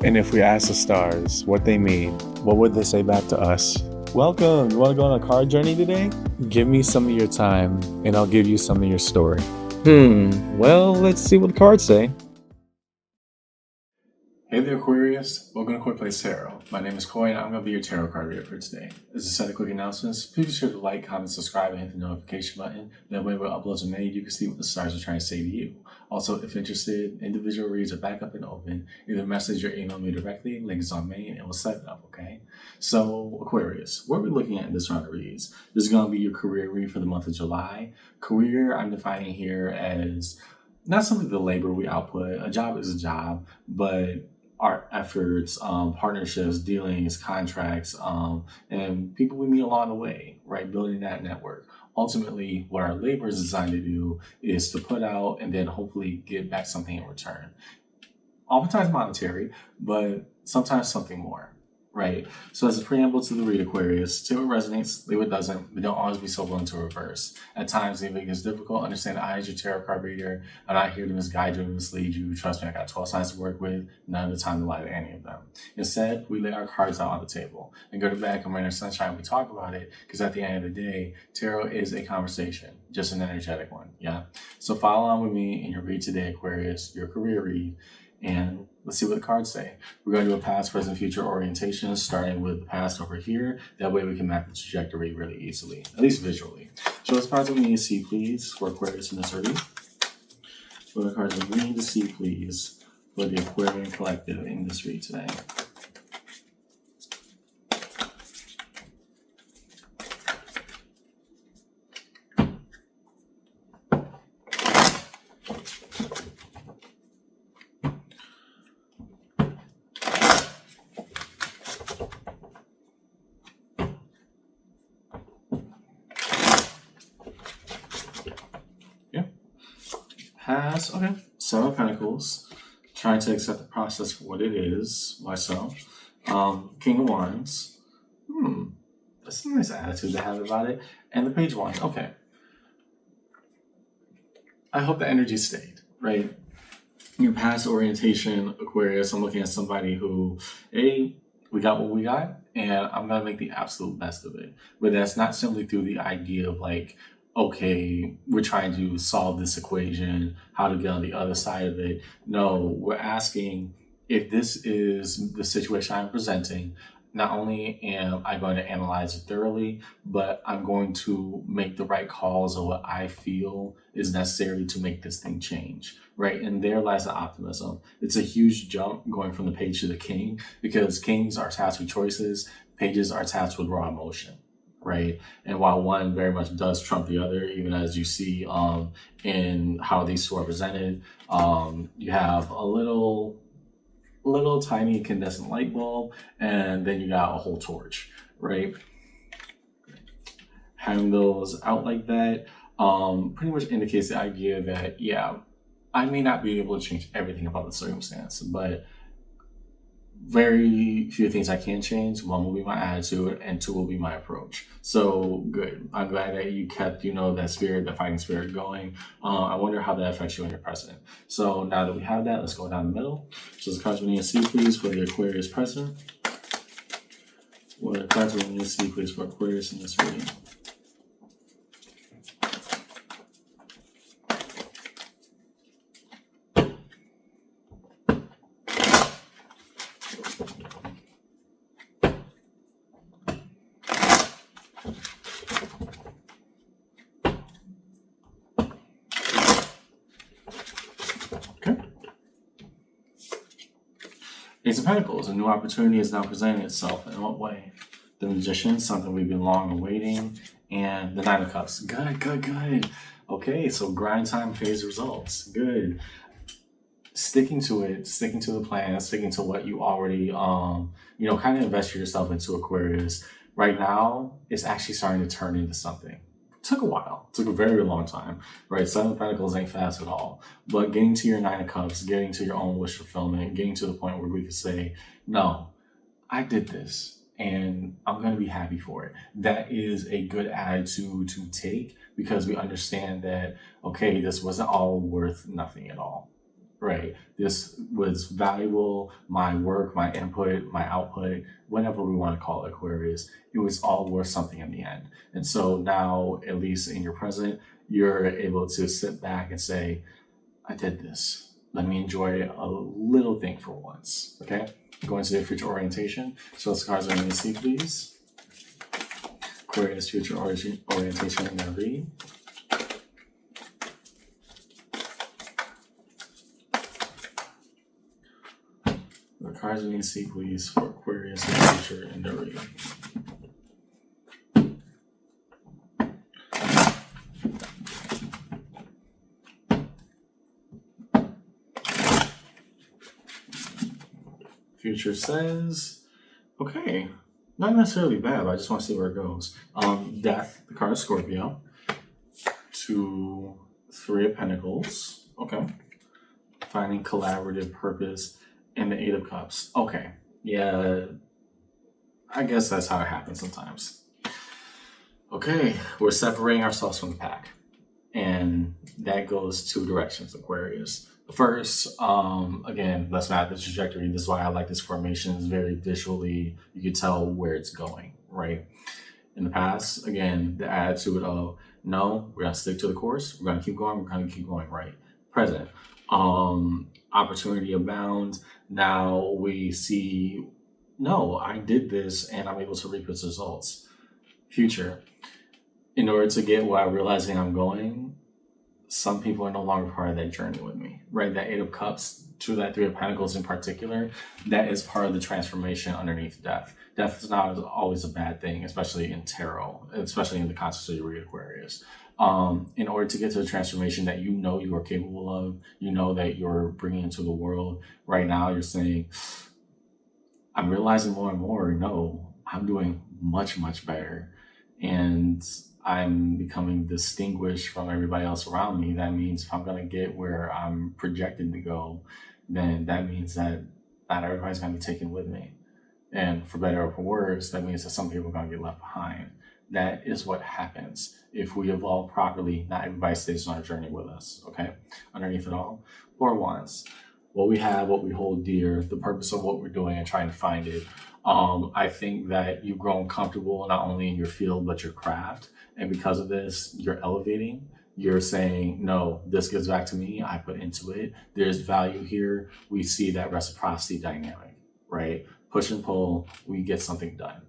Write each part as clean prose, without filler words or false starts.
And if we ask the stars what they mean, what would they say back to us? Welcome! You want to go on a card journey today? Give me some of your time, and I'll give you some of your story. Well, let's see what the cards say. Hey there, Aquarius. Welcome to Quick Plays Tarot. My name is Coy, and I'm going to be your tarot card reader for today. As a set of quick announcements, please be sure to like, comment, subscribe, and hit the notification button. That way, when uploads are made, you can see what the stars are trying to say to you. Also, if interested, individual reads are back up and open. Either message or email me directly. Link is on main, and we'll set it up, okay? So, Aquarius, what are we looking at in this round of reads? This is going to be your career read for the month of July. Career, I'm defining here as not simply the labor we output. A job is a job, but our efforts, partnerships, dealings, contracts, and people we meet along the way, right? Building that network. Ultimately, what our labor is designed to do is to put out and then hopefully get back something in return. Oftentimes monetary, but sometimes something more, right? So as a preamble to the read, Aquarius, take what resonates, leave what doesn't, but don't always be so willing to reverse. At times, if it gets difficult, understand I, as your tarot card reader, I'm not here to misguide you and mislead you. Trust me, I got 12 signs to work with, none of the time to lie to any of them. Instead, we lay our cards out on the table and go to bed, come rain or sunshine, we talk about it, because at the end of the day, tarot is a conversation, just an energetic one, yeah? So follow along with me in your read today, Aquarius, your career read, and let's see what the cards say. We're going to do a past, present, future orientation, starting with the past over here. That way we can map the trajectory really easily, at least visually. Show us cards that we need to see, please, for Aquarius in this reading. What are the cards that we need to see, please, for the Aquarian Collective in this read today? Has, okay, Seven of Pentacles, trying to accept the process for what it is. Why so? King of Wands. That's a nice attitude to have about it. And the Page of Wands, okay. I hope the energy stayed, right? Your past orientation, Aquarius, I'm looking at somebody who, we got what we got, and I'm going to make the absolute best of it. But that's not simply through the idea of like, okay, we're trying to solve this equation, how to get on the other side of it. No, we're asking if this is the situation I'm presenting, not only am I going to analyze it thoroughly, but I'm going to make the right calls of what I feel is necessary to make this thing change, right? And there lies the optimism. It's a huge jump going from the page to the king, because kings are tasked with choices, pages are tasked with raw emotion, right? And while one very much does trump the other, even as you see in how these two are presented, you have a little tiny incandescent light bulb, and then you got a whole torch, right? Having those out like that pretty much indicates the idea that, yeah, I may not be able to change everything about the circumstance, but very few things I can change. One will be my attitude, and two will be my approach. So good. I'm glad that you kept, that spirit, that fighting spirit going. I wonder how that affects you in your present. So now that we have that, let's go down the middle. So the cards we need to see, please, for the Aquarius present. What are the cards we need to see, please, for Aquarius in this reading? Ace of Pentacles, a new opportunity is now presenting itself. In what way? The Magician, something we've been long awaiting, and the Nine of Cups. Good. Okay, so grind time pays results. Good. Sticking to it, sticking to the plan, sticking to what you already, kind of invested yourself into, Aquarius. Right now, it's actually starting to turn into something. Took a while. Took a very long time, right? Seven of Pentacles ain't fast at all. But getting to your Nine of Cups, getting to your own wish fulfillment, getting to the point where we could say, no, I did this and I'm going to be happy for it. That is a good attitude to take, because we understand that, okay, this wasn't all worth nothing at all. right? This was valuable. My work, my input, my output, whatever we want to call it, Aquarius, it was all worth something in the end. And so now, at least in your present, you're able to sit back and say, I did this. Let me enjoy a little thing for once. Okay? Going to the future orientation. So let's cards I'm going to see, please. Aquarius future orientation I'm going to read. The cards we need to see, please, for Aquarius in the future in the read. Future says, okay, not necessarily bad, but I just want to see where it goes. Death, the card of Scorpio, to 3 of Pentacles, okay. Finding collaborative purpose, and the 8 of Cups. Okay, yeah, I guess that's how it happens sometimes. Okay, we're separating ourselves from the pack, and that goes 2 directions, Aquarius. First, again, let's map the trajectory. This is why I like this formation. It's very visually, you can tell where it's going, right? In the past, again, the attitude of, no, we're gonna stick to the course. We're gonna keep going. We're gonna keep going, right? Present, opportunity abound. Now we see, no, I did this and I'm able to reap its results. Future, in order to get where I'm realizing I'm going, some people are no longer part of that journey with me, right? That 8 of Cups to that 3 of Pentacles in particular, that is part of the transformation underneath death. Death is not always a bad thing, especially in tarot, especially in the context of your read, Aquarius. In order to get to the transformation that you know you are capable of, you know that you're bringing into the world, right now you're saying, I'm realizing more and more, no, I'm doing much, much better. And I'm becoming distinguished from everybody else around me. That means if I'm going to get where I'm projected to go, then that means that not everybody's going to be taken with me. And for better or for worse, that means that some people are going to get left behind. That is what happens. If we evolve properly, not everybody stays on our journey with us, okay? Underneath it all, 4 of Wands. What we have, what we hold dear, the purpose of what we're doing and trying to find it. I think that you've grown comfortable not only in your field, but your craft. And because of this, you're elevating. You're saying, no, this gives back to me. I put into it. There's value here. We see that reciprocity dynamic, right? Push and pull, we get something done.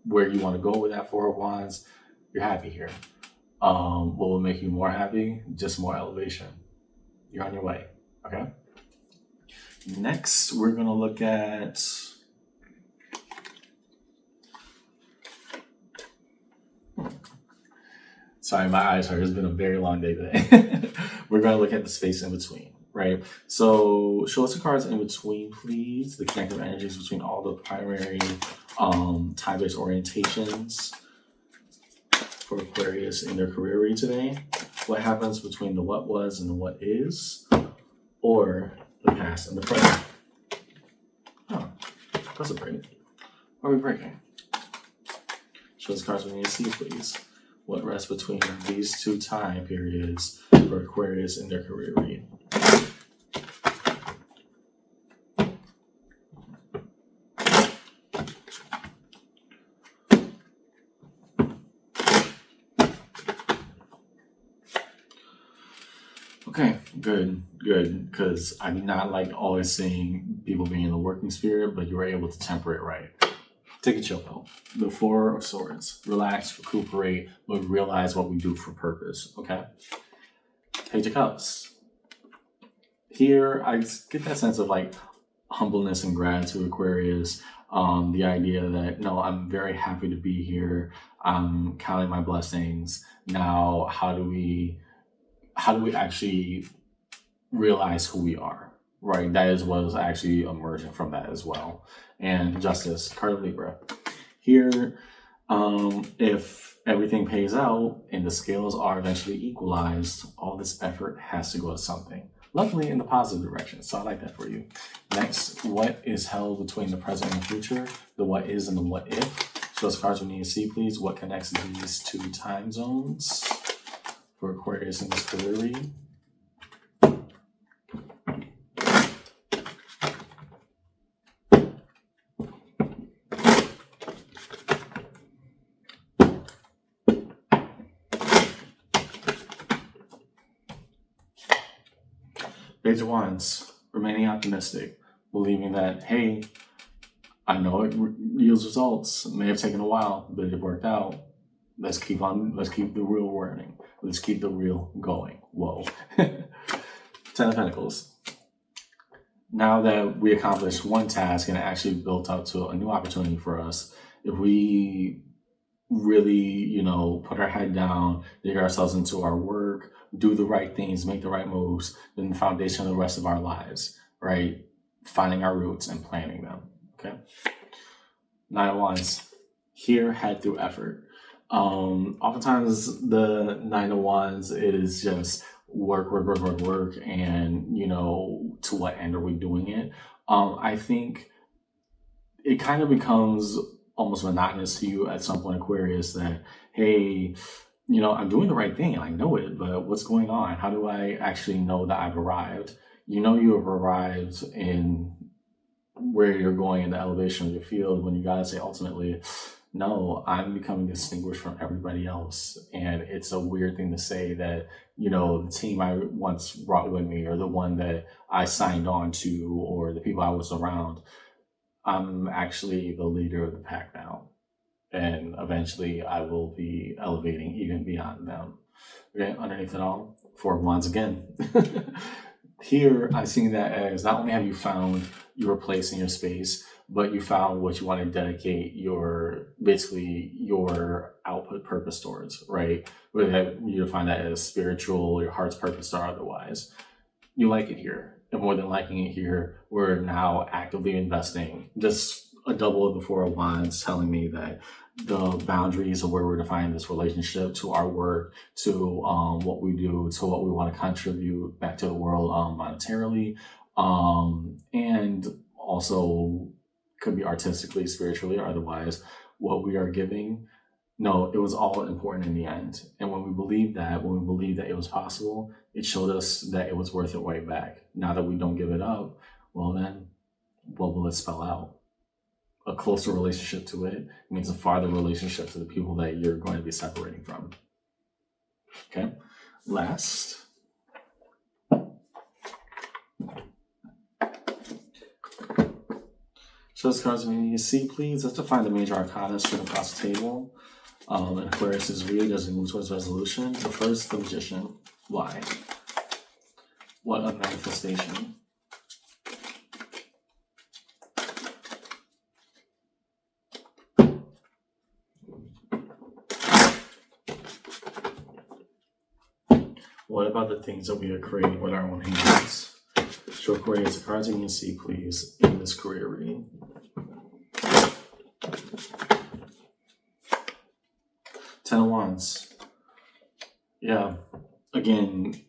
Where you want to go with that 4 of Wands, you're happy here. What will make you more happy? Just more elevation. You're on your way, okay? Next, we're going to look at sorry, my eyes hurt. It's been a very long day today. We're going to look at the space in between, right? So show us the cards in between, please. The connective energies between all the primary time-based orientations for Aquarius in their career read today. What happens between the what was and the what is, or the past and the present. Oh, that's a break. Are we breaking? Show us the cards we need to see, please. What rests between these 2 time periods for Aquarius in their career read? Okay, good, because I do not like always seeing people being in the working spirit, but you were able to temper it right. Take a chill pill. The 4 of Swords. Relax, recuperate, but realize what we do for purpose, okay? Page of Cups. Here, I get that sense of like humbleness and gratitude, Aquarius. The idea that, no, I'm very happy to be here. I'm counting my blessings. Now, how do we actually realize who we are, right? That is what is actually emerging from that as well. And Justice, card of Libra. Here, if everything pays out and the scales are eventually equalized, all this effort has to go to something. Luckily in the positive direction, so I like that for you. Next, what is held between the present and the future? The what is and the what if. So those cards we need to see, please. What connects these 2 time zones for Aquarius in this career read? Page of Wands, remaining optimistic, believing that, hey, I know it yields results. It may have taken a while, but it worked out. Let's keep the real running. Let's keep the real going. Whoa. Ten of Pentacles. Now that we accomplished one task and it actually built up to a new opportunity for us, if we really, put our head down, dig ourselves into our work, do the right things, make the right moves, then the foundation of the rest of our lives, right? Finding our roots and planting them, okay? Nine of Wands, here, head through effort. Oftentimes the Nine of Wands is just work, and, to what end are we doing it? I think it kind of becomes almost monotonous to you at some point, Aquarius, that, hey, I'm doing the right thing and I know it, but what's going on? How do I actually know that I've arrived? You have arrived in where you're going in the elevation of your field when you gotta say ultimately, no, I'm becoming distinguished from everybody else. And it's a weird thing to say that, the team I once brought with me or the one that I signed on to or the people I was around, I'm actually the leader of the pack now. And eventually I will be elevating even beyond them. Okay, underneath it all, Four of Wands again. Here, I'm seeing that as not only have you found your place in your space, but you found what you want to dedicate your output purpose towards, right? Whether you define that as spiritual, your heart's purpose, or otherwise. You like it here. And more than liking it here, we're now actively investing. Just a double of the Four of Wands telling me that the boundaries of where we're defining this relationship to our work, to what we do, to what we want to contribute back to the world monetarily, and also could be artistically, spiritually, or otherwise, what we are giving. No, it was all important in the end. And when we believed that it was possible, it showed us that it was worth it way back. Now that we don't give it up, well then, what will it spell out? A closer relationship to it means a farther relationship to the people that you're going to be separating from. Okay, last. Show us cards we need to see, please. Let's define the major arcana straight across the table. And Aquarius is read as we move towards resolution. So first, the Magician. Why? What a manifestation. What about the things that we are creating with our own hands? Show Aquarius the cards you can see, please, in this career reading. Ten of Wands. Yeah. Again,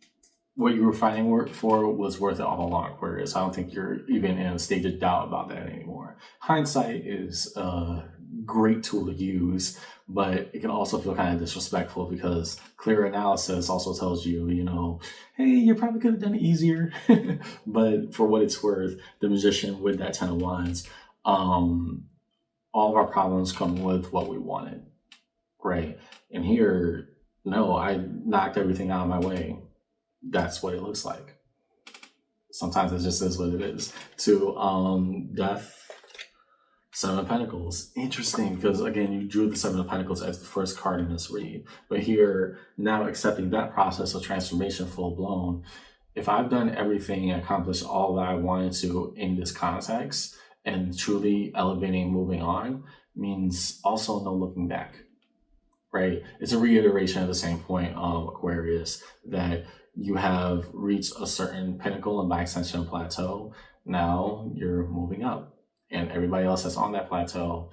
what you were fighting for was worth it all along, Aquarius. I don't think you're even in a stage of doubt about that anymore. Hindsight is a great tool to use, but it can also feel kind of disrespectful because clear analysis also tells you, hey, you probably could have done it easier. But for what it's worth, the Magician with that Ten of Wands, all of our problems come with what we wanted, right? And here, no, I knocked everything out of my way. That's what it looks like. Sometimes it just is what it is. To Death, Seven of Pentacles. Interesting, because again, you drew the Seven of Pentacles as the first card in this read. But here, now accepting that process of transformation full blown, if I've done everything and accomplished all that I wanted to in this context, and truly elevating, moving on, means also no looking back, right? It's a reiteration of the same point of Aquarius, that you have reached a certain pinnacle and by extension plateau. Now you're moving up. And everybody else that's on that plateau,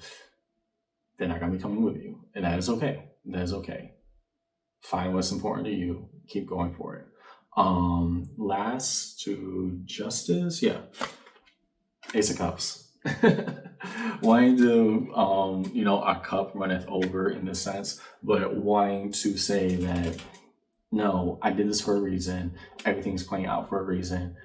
they're not going to be coming with you. And that is okay. That is okay. Find what's important to you. Keep going for it. Last to Justice. Yeah. Ace of Cups. Wanting to, our cup runneth over in this sense, but wanting to say that, no, I did this for a reason. Everything's playing out for a reason.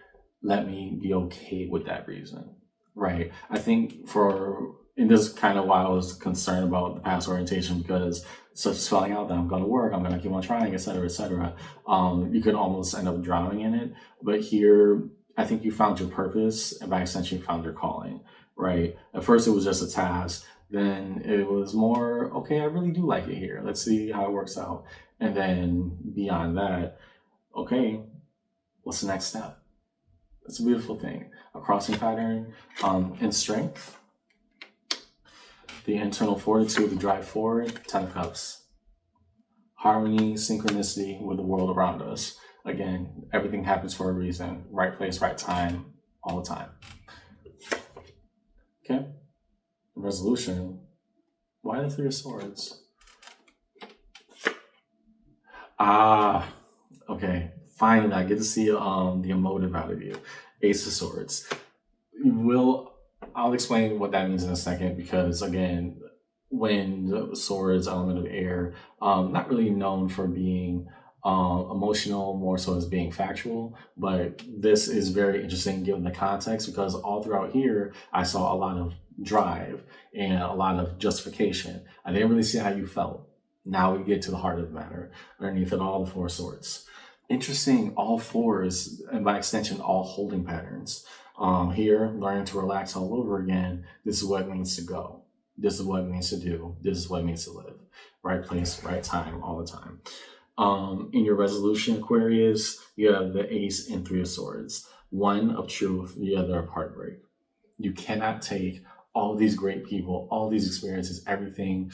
Let me be okay with that reason. Right. I think for And this is kind of why I was concerned about the past orientation, because such spelling out that I'm going to work, I'm going to keep on trying, etc., etc. You could almost end up drowning in it. But here, I think you found your purpose, and by extension, you found your calling, right? At first, it was just a task. Then it was more, okay, I really do like it here. Let's see how it works out. And then beyond that, okay, what's the next step? It's a beautiful thing. A crossing pattern in strength, the internal fortitude to drive forward, 10 of Cups. Harmony, synchronicity with the world around us. Again, everything happens for a reason. Right place, right time, all the time. Okay. Resolution. Why the Three of Swords? Okay. Finally, I get to see the emotive out of you. Ace of Swords. I'll explain what that means in a second, because again, wind, swords, element of air, not really known for being emotional, more so as being factual. But this is very interesting given the context, because all throughout here, I saw a lot of drive and a lot of justification. I didn't really see how you felt. Now we get to the heart of the matter. Underneath it all, the Four of Swords. Interesting, all fours, and by extension, all holding patterns. Here, learning to relax all over again. This is what it means to go. This is what it means to do. This is what it means to live. Right place, right time, all the time. In your resolution, Aquarius, you have the Ace and Three of Swords. One of truth, the other of heartbreak. You cannot take all these great people, all these experiences, everything.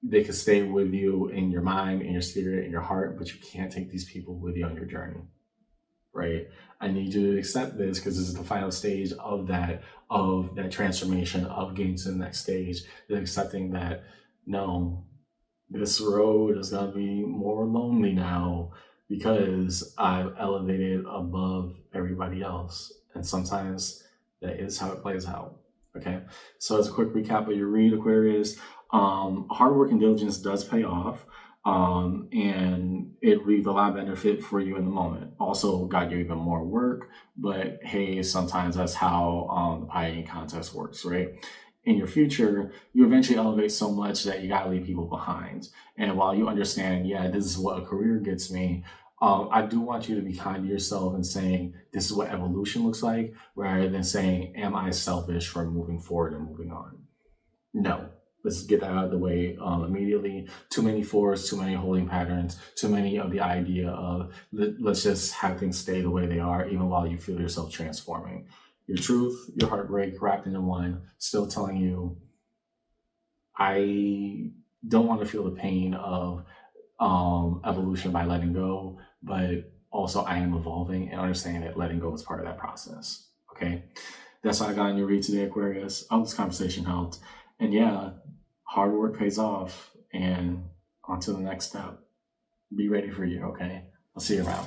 They could stay with you in your mind, in your spirit, in your heart, but you can't take these people with you on your journey, right? I need you to accept this, because this is the final stage of that transformation, of getting to the next stage, is accepting that, no, this road is going to be more lonely now, because I've elevated above everybody else. And sometimes that is how it plays out. Okay, so as a quick recap of your read, Aquarius, hard work and diligence does pay off, and it reaped a lot of benefit for you in the moment. Also got you even more work, but hey, sometimes that's how the pie contest works, right? In your future, you eventually elevate so much that you gotta leave people behind. And while you understand, yeah, this is what a career gets me, I do want you to be kind to yourself and saying, this is what evolution looks like, rather than saying, am I selfish for moving forward and moving on? No. Let's get that out of the way immediately. Too many fours, too many holding patterns, too many of the idea of let's just have things stay the way they are, even while you feel yourself transforming. Your truth, your heartbreak wrapped into one, still telling you, I don't want to feel the pain of evolution by letting go, but also I am evolving, and understanding that letting go is part of that process. Okay, that's all I got in your read today, Aquarius. I hope this conversation helped. And yeah, hard work pays off, and on to the next step. Be ready for you, okay? I'll see you around.